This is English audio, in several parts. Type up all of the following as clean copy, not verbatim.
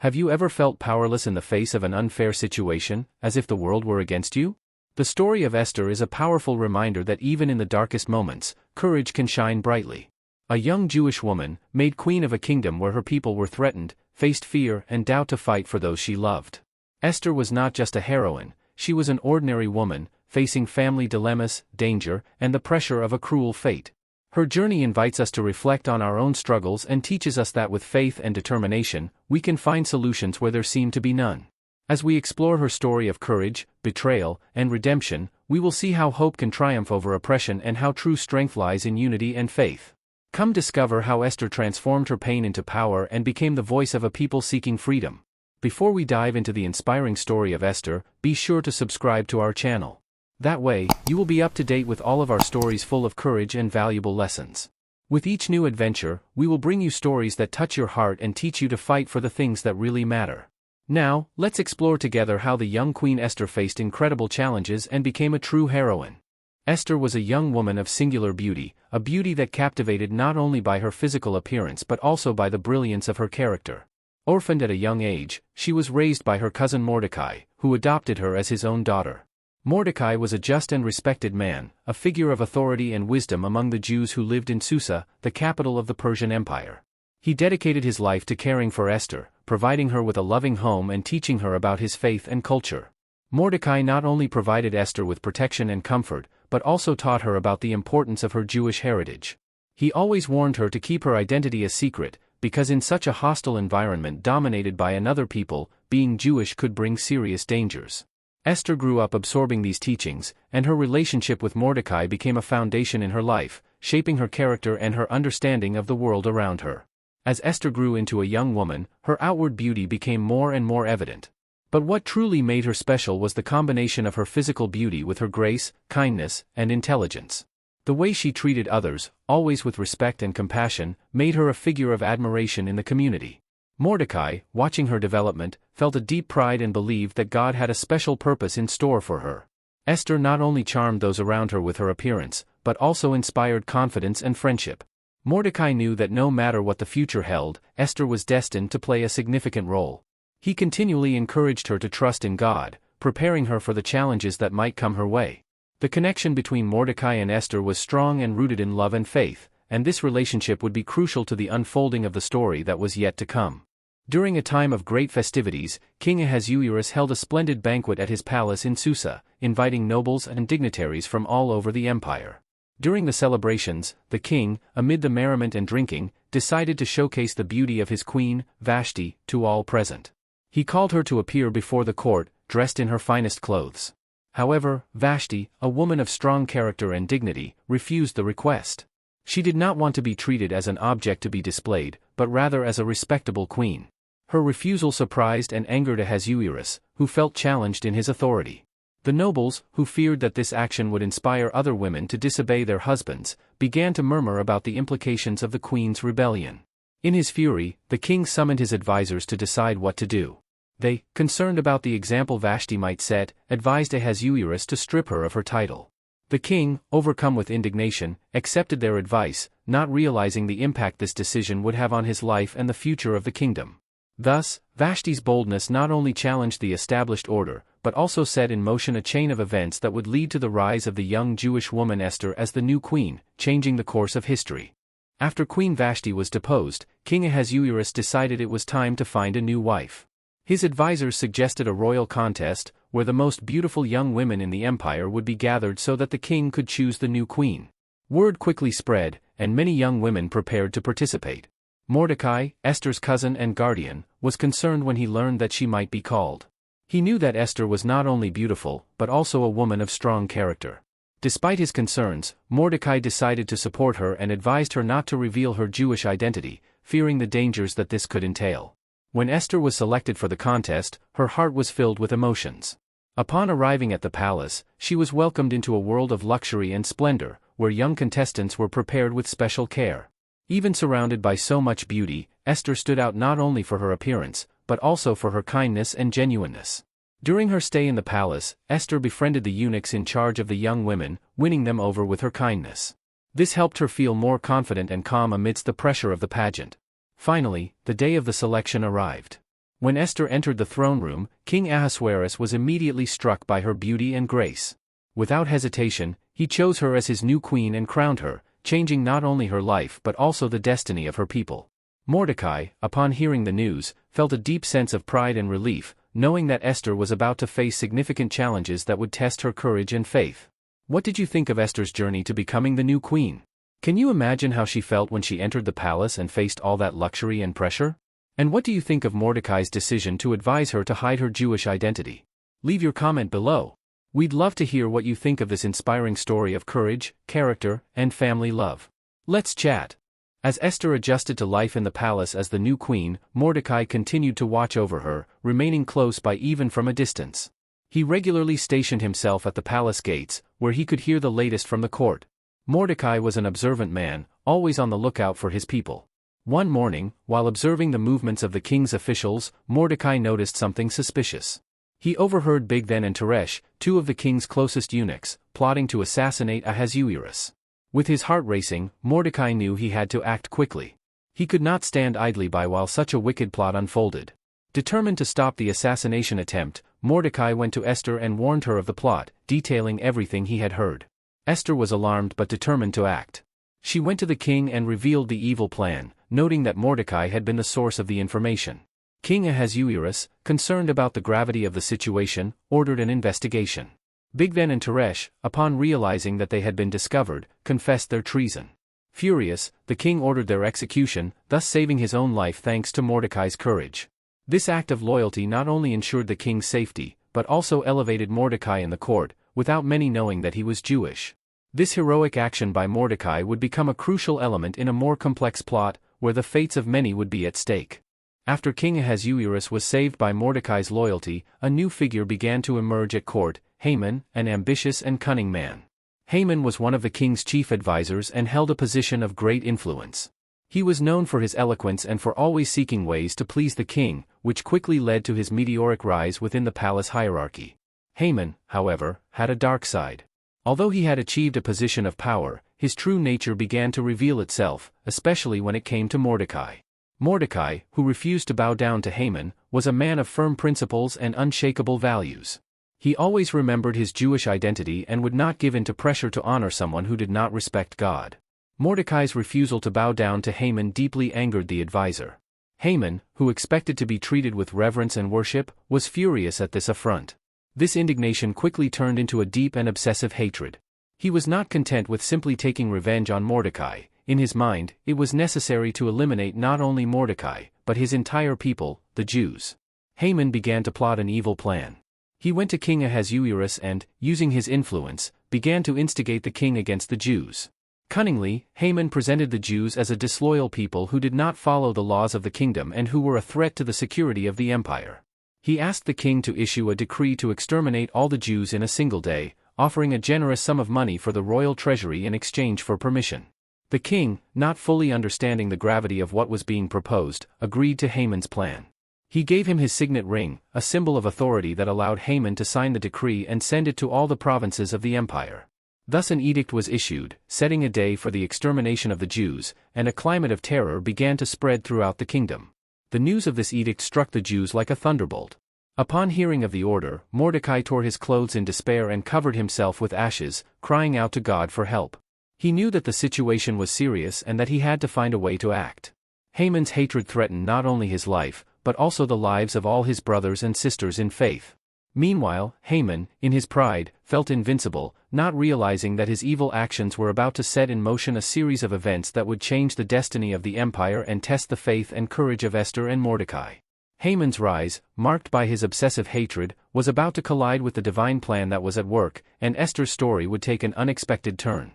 Have you ever felt powerless in the face of an unfair situation, as if the world were against you? The story of Esther is a powerful reminder that even in the darkest moments, courage can shine brightly. A young Jewish woman, made queen of a kingdom where her people were threatened, faced fear and doubt to fight for those she loved. Esther was not just a heroine, she was an ordinary woman, facing family dilemmas, danger, and the pressure of a cruel fate. Her journey invites us to reflect on our own struggles and teaches us that with faith and determination, we can find solutions where there seem to be none. As we explore her story of courage, betrayal, and redemption, we will see how hope can triumph over oppression and how true strength lies in unity and faith. Come discover how Esther transformed her pain into power and became the voice of a people seeking freedom. Before we dive into the inspiring story of Esther, be sure to subscribe to our channel. That way, you will be up to date with all of our stories full of courage and valuable lessons. With each new adventure, we will bring you stories that touch your heart and teach you to fight for the things that really matter. Now, let's explore together how the young Queen Esther faced incredible challenges and became a true heroine. Esther was a young woman of singular beauty, a beauty that captivated not only by her physical appearance but also by the brilliance of her character. Orphaned at a young age, she was raised by her cousin Mordecai, who adopted her as his own daughter. Mordecai was a just and respected man, a figure of authority and wisdom among the Jews who lived in Susa, the capital of the Persian Empire. He dedicated his life to caring for Esther, providing her with a loving home and teaching her about his faith and culture. Mordecai not only provided Esther with protection and comfort, but also taught her about the importance of her Jewish heritage. He always warned her to keep her identity a secret, because in such a hostile environment dominated by another people, being Jewish could bring serious dangers. Esther grew up absorbing these teachings, and her relationship with Mordecai became a foundation in her life, shaping her character and her understanding of the world around her. As Esther grew into a young woman, her outward beauty became more and more evident. But what truly made her special was the combination of her physical beauty with her grace, kindness, and intelligence. The way she treated others, always with respect and compassion, made her a figure of admiration in the community. Mordecai, watching her development, felt a deep pride and believed that God had a special purpose in store for her. Esther not only charmed those around her with her appearance, but also inspired confidence and friendship. Mordecai knew that no matter what the future held, Esther was destined to play a significant role. He continually encouraged her to trust in God, preparing her for the challenges that might come her way. The connection between Mordecai and Esther was strong and rooted in love and faith, and this relationship would be crucial to the unfolding of the story that was yet to come. During a time of great festivities, King Ahasuerus held a splendid banquet at his palace in Susa, inviting nobles and dignitaries from all over the empire. During the celebrations, the king, amid the merriment and drinking, decided to showcase the beauty of his queen, Vashti, to all present. He called her to appear before the court, dressed in her finest clothes. However, Vashti, a woman of strong character and dignity, refused the request. She did not want to be treated as an object to be displayed, but rather as a respectable queen. Her refusal surprised and angered Ahasuerus, who felt challenged in his authority. The nobles, who feared that this action would inspire other women to disobey their husbands, began to murmur about the implications of the queen's rebellion. In his fury, the king summoned his advisors to decide what to do. They, concerned about the example Vashti might set, advised Ahasuerus to strip her of her title. The king, overcome with indignation, accepted their advice, not realizing the impact this decision would have on his life and the future of the kingdom. Thus, Vashti's boldness not only challenged the established order, but also set in motion a chain of events that would lead to the rise of the young Jewish woman Esther as the new queen, changing the course of history. After Queen Vashti was deposed, King Ahasuerus decided it was time to find a new wife. His advisors suggested a royal contest, where the most beautiful young women in the empire would be gathered so that the king could choose the new queen. Word quickly spread, and many young women prepared to participate. Mordecai, Esther's cousin and guardian, was concerned when he learned that she might be called. He knew that Esther was not only beautiful, but also a woman of strong character. Despite his concerns, Mordecai decided to support her and advised her not to reveal her Jewish identity, fearing the dangers that this could entail. When Esther was selected for the contest, her heart was filled with emotions. Upon arriving at the palace, she was welcomed into a world of luxury and splendor, where young contestants were prepared with special care. Even surrounded by so much beauty, Esther stood out not only for her appearance, but also for her kindness and genuineness. During her stay in the palace, Esther befriended the eunuchs in charge of the young women, winning them over with her kindness. This helped her feel more confident and calm amidst the pressure of the pageant. Finally, the day of the selection arrived. When Esther entered the throne room, King Ahasuerus was immediately struck by her beauty and grace. Without hesitation, he chose her as his new queen and crowned her, changing not only her life but also the destiny of her people. Mordecai, upon hearing the news, felt a deep sense of pride and relief, knowing that Esther was about to face significant challenges that would test her courage and faith. What did you think of Esther's journey to becoming the new queen? Can you imagine how she felt when she entered the palace and faced all that luxury and pressure? And what do you think of Mordecai's decision to advise her to hide her Jewish identity? Leave your comment below. We'd love to hear what you think of this inspiring story of courage, character, and family love. Let's chat. As Esther adjusted to life in the palace as the new queen, Mordecai continued to watch over her, remaining close by even from a distance. He regularly stationed himself at the palace gates, where he could hear the latest from the court. Mordecai was an observant man, always on the lookout for his people. One morning, while observing the movements of the king's officials, Mordecai noticed something suspicious. He overheard Bigthan and Teresh, two of the king's closest eunuchs, plotting to assassinate Ahasuerus. With his heart racing, Mordecai knew he had to act quickly. He could not stand idly by while such a wicked plot unfolded. Determined to stop the assassination attempt, Mordecai went to Esther and warned her of the plot, detailing everything he had heard. Esther was alarmed but determined to act. She went to the king and revealed the evil plan, noting that Mordecai had been the source of the information. King Ahasuerus, concerned about the gravity of the situation, ordered an investigation. Bigthan and Teresh, upon realizing that they had been discovered, confessed their treason. Furious, the king ordered their execution, thus saving his own life thanks to Mordecai's courage. This act of loyalty not only ensured the king's safety, but also elevated Mordecai in the court, without many knowing that he was Jewish. This heroic action by Mordecai would become a crucial element in a more complex plot, where the fates of many would be at stake. After King Ahasuerus was saved by Mordecai's loyalty, a new figure began to emerge at court, Haman, an ambitious and cunning man. Haman was one of the king's chief advisors and held a position of great influence. He was known for his eloquence and for always seeking ways to please the king, which quickly led to his meteoric rise within the palace hierarchy. Haman, however, had a dark side. Although he had achieved a position of power, his true nature began to reveal itself, especially when it came to Mordecai. Mordecai, who refused to bow down to Haman, was a man of firm principles and unshakable values. He always remembered his Jewish identity and would not give in to pressure to honor someone who did not respect God. Mordecai's refusal to bow down to Haman deeply angered the advisor. Haman, who expected to be treated with reverence and worship, was furious at this affront. This indignation quickly turned into a deep and obsessive hatred. He was not content with simply taking revenge on Mordecai. In his mind, it was necessary to eliminate not only Mordecai, but his entire people, the Jews. Haman began to plot an evil plan. He went to King Ahasuerus and, using his influence, began to instigate the king against the Jews. Cunningly, Haman presented the Jews as a disloyal people who did not follow the laws of the kingdom and who were a threat to the security of the empire. He asked the king to issue a decree to exterminate all the Jews in a single day, offering a generous sum of money for the royal treasury in exchange for permission. The king, not fully understanding the gravity of what was being proposed, agreed to Haman's plan. He gave him his signet ring, a symbol of authority that allowed Haman to sign the decree and send it to all the provinces of the empire. Thus an edict was issued, setting a day for the extermination of the Jews, and a climate of terror began to spread throughout the kingdom. The news of this edict struck the Jews like a thunderbolt. Upon hearing of the order, Mordecai tore his clothes in despair and covered himself with ashes, crying out to God for help. He knew that the situation was serious and that he had to find a way to act. Haman's hatred threatened not only his life, but also the lives of all his brothers and sisters in faith. Meanwhile, Haman, in his pride, felt invincible, not realizing that his evil actions were about to set in motion a series of events that would change the destiny of the empire and test the faith and courage of Esther and Mordecai. Haman's rise, marked by his obsessive hatred, was about to collide with the divine plan that was at work, and Esther's story would take an unexpected turn.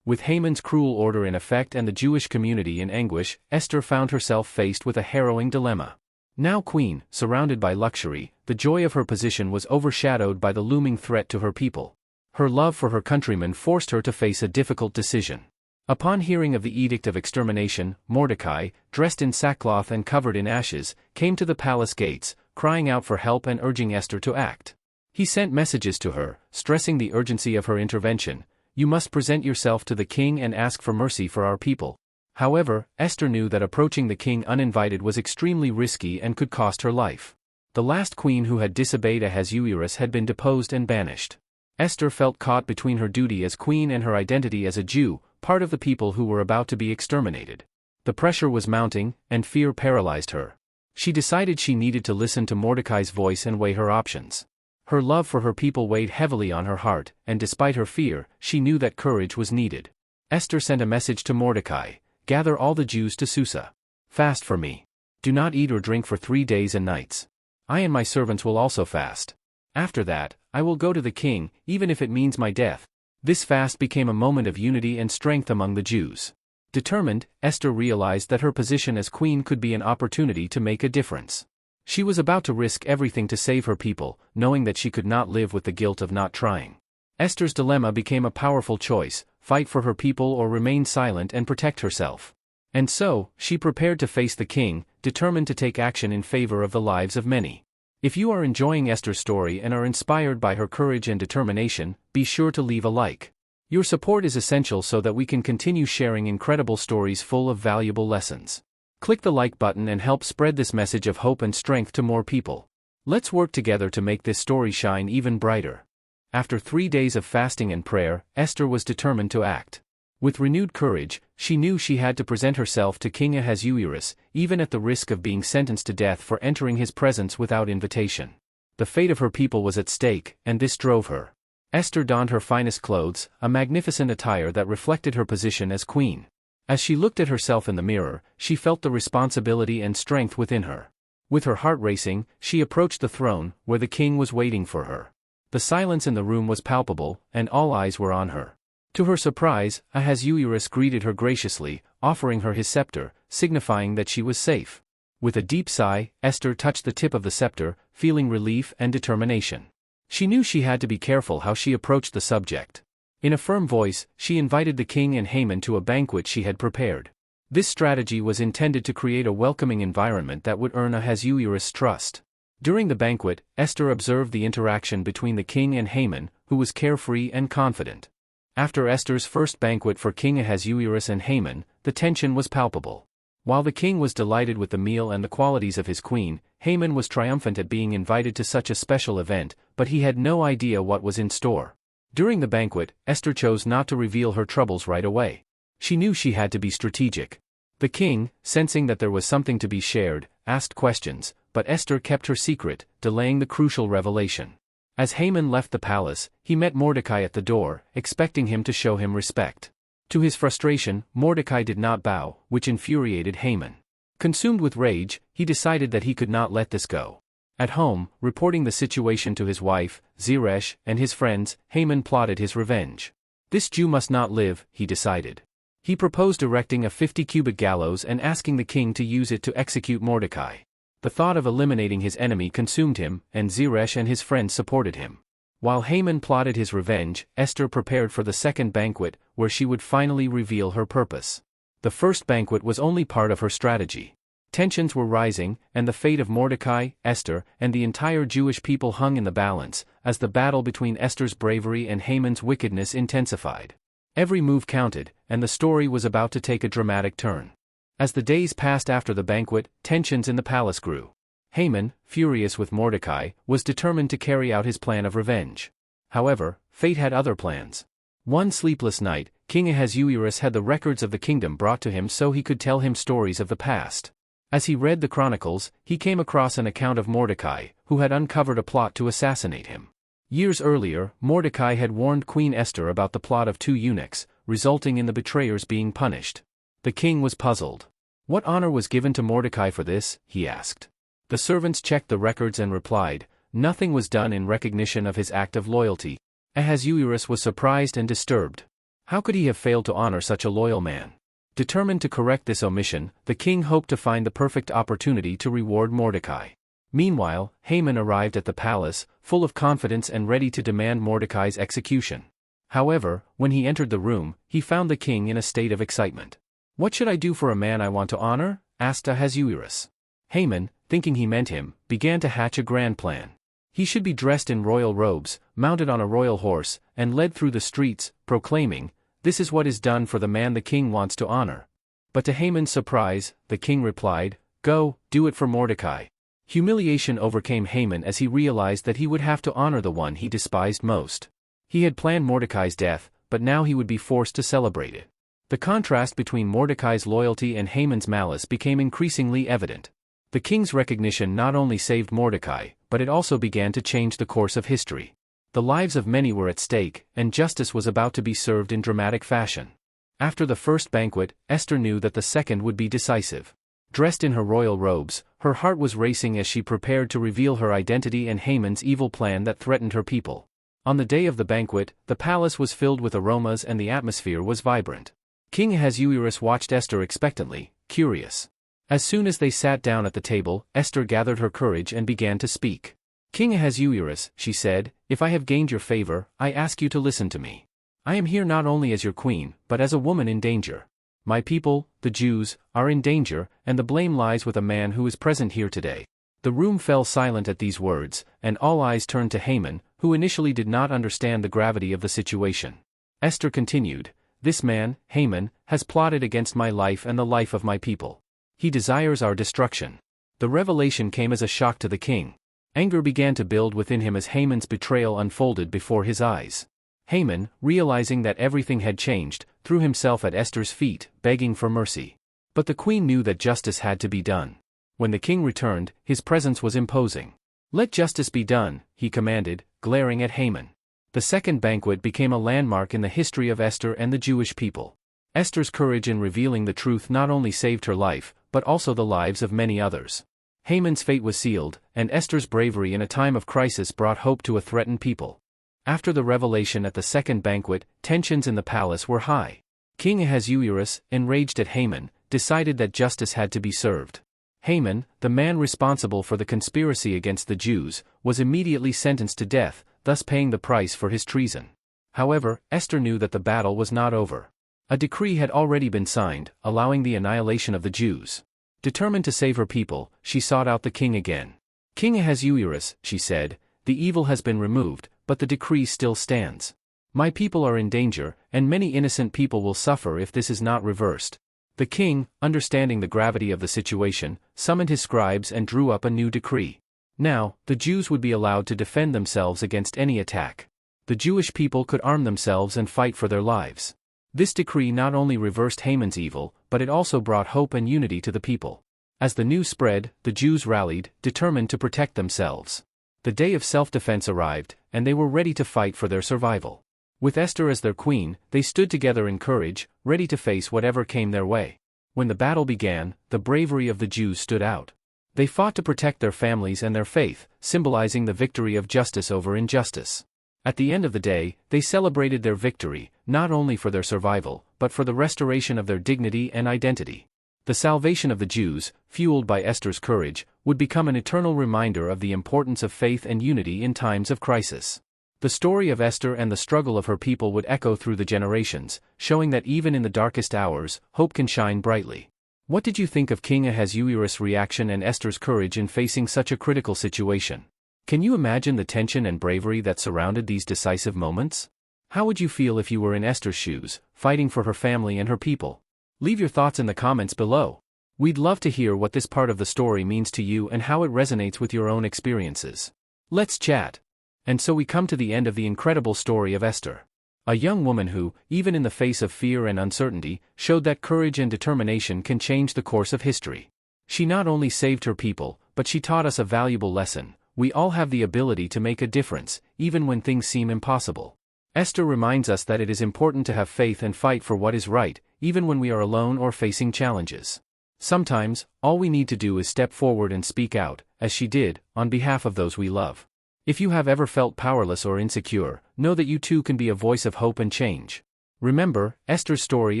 With Haman's cruel order in effect and the Jewish community in anguish, Esther found herself faced with a harrowing dilemma. Now queen, surrounded by luxury, the joy of her position was overshadowed by the looming threat to her people. Her love for her countrymen forced her to face a difficult decision. Upon hearing of the edict of extermination, Mordecai, dressed in sackcloth and covered in ashes, came to the palace gates, crying out for help and urging Esther to act. He sent messages to her, stressing the urgency of her intervention. "You must present yourself to the king and ask for mercy for our people." However, Esther knew that approaching the king uninvited was extremely risky and could cost her life. The last queen who had disobeyed Ahasuerus had been deposed and banished. Esther felt caught between her duty as queen and her identity as a Jew, part of the people who were about to be exterminated. The pressure was mounting, and fear paralyzed her. She decided she needed to listen to Mordecai's voice and weigh her options. Her love for her people weighed heavily on her heart, and despite her fear, she knew that courage was needed. Esther sent a message to Mordecai: "Gather all the Jews to Susa. Fast for me. Do not eat or drink for 3 days and nights. I and my servants will also fast. After that, I will go to the king, even if it means my death." This fast became a moment of unity and strength among the Jews. Determined, Esther realized that her position as queen could be an opportunity to make a difference. She was about to risk everything to save her people, knowing that she could not live with the guilt of not trying. Esther's dilemma became a powerful choice: fight for her people or remain silent and protect herself. And so, she prepared to face the king, determined to take action in favor of the lives of many. If you are enjoying Esther's story and are inspired by her courage and determination, be sure to leave a like. Your support is essential so that we can continue sharing incredible stories full of valuable lessons. Click the like button and help spread this message of hope and strength to more people. Let's work together to make this story shine even brighter. After 3 days of fasting and prayer, Esther was determined to act. With renewed courage, she knew she had to present herself to King Ahasuerus, even at the risk of being sentenced to death for entering his presence without invitation. The fate of her people was at stake, and this drove her. Esther donned her finest clothes, a magnificent attire that reflected her position as queen. As she looked at herself in the mirror, she felt the responsibility and strength within her. With her heart racing, she approached the throne, where the king was waiting for her. The silence in the room was palpable, and all eyes were on her. To her surprise, Ahasuerus greeted her graciously, offering her his scepter, signifying that she was safe. With a deep sigh, Esther touched the tip of the scepter, feeling relief and determination. She knew she had to be careful how she approached the subject. In a firm voice, she invited the king and Haman to a banquet she had prepared. This strategy was intended to create a welcoming environment that would earn Ahasuerus' trust. During the banquet, Esther observed the interaction between the king and Haman, who was carefree and confident. After Esther's first banquet for King Ahasuerus and Haman, the tension was palpable. While the king was delighted with the meal and the qualities of his queen, Haman was triumphant at being invited to such a special event, but he had no idea what was in store. During the banquet, Esther chose not to reveal her troubles right away. She knew she had to be strategic. The king, sensing that there was something to be shared, asked questions, but Esther kept her secret, delaying the crucial revelation. As Haman left the palace, he met Mordecai at the door, expecting him to show him respect. To his frustration, Mordecai did not bow, which infuriated Haman. Consumed with rage, he decided that he could not let this go. At home, reporting the situation to his wife, Zeresh, and his friends, Haman plotted his revenge. This Jew must not live, he decided. He proposed erecting a 50-cubit gallows and asking the king to use it to execute Mordecai. The thought of eliminating his enemy consumed him, and Zeresh and his friends supported him. While Haman plotted his revenge, Esther prepared for the second banquet, where she would finally reveal her purpose. The first banquet was only part of her strategy. Tensions were rising, and the fate of Mordecai, Esther, and the entire Jewish people hung in the balance, as the battle between Esther's bravery and Haman's wickedness intensified. Every move counted, and the story was about to take a dramatic turn. As the days passed after the banquet, tensions in the palace grew. Haman, furious with Mordecai, was determined to carry out his plan of revenge. However, fate had other plans. One sleepless night, King Ahasuerus had the records of the kingdom brought to him so he could tell him stories of the past. As he read the chronicles, he came across an account of Mordecai, who had uncovered a plot to assassinate him. Years earlier, Mordecai had warned Queen Esther about the plot of 2 eunuchs, resulting in the betrayers being punished. The king was puzzled. What honor was given to Mordecai for this, he asked. The servants checked the records and replied, nothing was done in recognition of his act of loyalty. Ahasuerus was surprised and disturbed. How could he have failed to honor such a loyal man? Determined to correct this omission, the king hoped to find the perfect opportunity to reward Mordecai. Meanwhile, Haman arrived at the palace, full of confidence and ready to demand Mordecai's execution. However, when he entered the room, he found the king in a state of excitement. What should I do for a man I want to honor? Asked Ahasuerus. Haman, thinking he meant him, began to hatch a grand plan. He should be dressed in royal robes, mounted on a royal horse, and led through the streets, proclaiming, "This is what is done for the man the king wants to honor." But to Haman's surprise, the king replied, "Go, do it for Mordecai." Humiliation overcame Haman as he realized that he would have to honor the one he despised most. He had planned Mordecai's death, but now he would be forced to celebrate it. The contrast between Mordecai's loyalty and Haman's malice became increasingly evident. The king's recognition not only saved Mordecai, but it also began to change the course of history. The lives of many were at stake, and justice was about to be served in dramatic fashion. After the first banquet, Esther knew that the second would be decisive. Dressed in her royal robes, her heart was racing as she prepared to reveal her identity and Haman's evil plan that threatened her people. On the day of the banquet, the palace was filled with aromas and the atmosphere was vibrant. King Ahasuerus watched Esther expectantly, curious. As soon as they sat down at the table, Esther gathered her courage and began to speak. "King Ahasuerus," she said, "if I have gained your favor, I ask you to listen to me. I am here not only as your queen, but as a woman in danger. My people, the Jews, are in danger, and the blame lies with a man who is present here today." The room fell silent at these words, and all eyes turned to Haman, who initially did not understand the gravity of the situation. Esther continued, "This man, Haman, has plotted against my life and the life of my people. He desires our destruction." The revelation came as a shock to the king. Anger began to build within him as Haman's betrayal unfolded before his eyes. Haman, realizing that everything had changed, threw himself at Esther's feet, begging for mercy. But the queen knew that justice had to be done. When the king returned, his presence was imposing. "Let justice be done," he commanded, glaring at Haman. The second banquet became a landmark in the history of Esther and the Jewish people. Esther's courage in revealing the truth not only saved her life, but also the lives of many others. Haman's fate was sealed, and Esther's bravery in a time of crisis brought hope to a threatened people. After the revelation at the second banquet, tensions in the palace were high. King Ahasuerus, enraged at Haman, decided that justice had to be served. Haman, the man responsible for the conspiracy against the Jews, was immediately sentenced to death, thus paying the price for his treason. However, Esther knew that the battle was not over. A decree had already been signed, allowing the annihilation of the Jews. Determined to save her people, she sought out the king again. "King Ahasuerus," she said, "the evil has been removed, but the decree still stands. My people are in danger, and many innocent people will suffer if this is not reversed." The king, understanding the gravity of the situation, summoned his scribes and drew up a new decree. Now, the Jews would be allowed to defend themselves against any attack. The Jewish people could arm themselves and fight for their lives. This decree not only reversed Haman's evil, but it also brought hope and unity to the people. As the news spread, the Jews rallied, determined to protect themselves. The day of self-defense arrived, and they were ready to fight for their survival. With Esther as their queen, they stood together in courage, ready to face whatever came their way. When the battle began, the bravery of the Jews stood out. They fought to protect their families and their faith, symbolizing the victory of justice over injustice. At the end of the day, they celebrated their victory, not only for their survival, but for the restoration of their dignity and identity. The salvation of the Jews, fueled by Esther's courage, would become an eternal reminder of the importance of faith and unity in times of crisis. The story of Esther and the struggle of her people would echo through the generations, showing that even in the darkest hours, hope can shine brightly. What did you think of King Ahasuerus' reaction and Esther's courage in facing such a critical situation? Can you imagine the tension and bravery that surrounded these decisive moments? How would you feel if you were in Esther's shoes, fighting for her family and her people? Leave your thoughts in the comments below. We'd love to hear what this part of the story means to you and how it resonates with your own experiences. Let's chat. And so we come to the end of the incredible story of Esther. A young woman who, even in the face of fear and uncertainty, showed that courage and determination can change the course of history. She not only saved her people, but she taught us a valuable lesson: we all have the ability to make a difference, even when things seem impossible. Esther reminds us that it is important to have faith and fight for what is right, even when we are alone or facing challenges. Sometimes, all we need to do is step forward and speak out, as she did, on behalf of those we love. If you have ever felt powerless or insecure, know that you too can be a voice of hope and change. Remember, Esther's story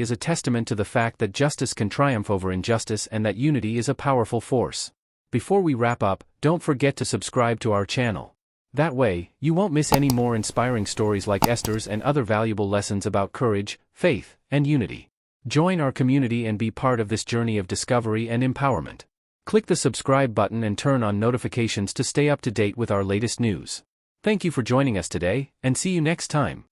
is a testament to the fact that justice can triumph over injustice and that unity is a powerful force. Before we wrap up, don't forget to subscribe to our channel. That way, you won't miss any more inspiring stories like Esther's and other valuable lessons about courage, faith, and unity. Join our community and be part of this journey of discovery and empowerment. Click the subscribe button and turn on notifications to stay up to date with our latest news. Thank you for joining us today, and see you next time.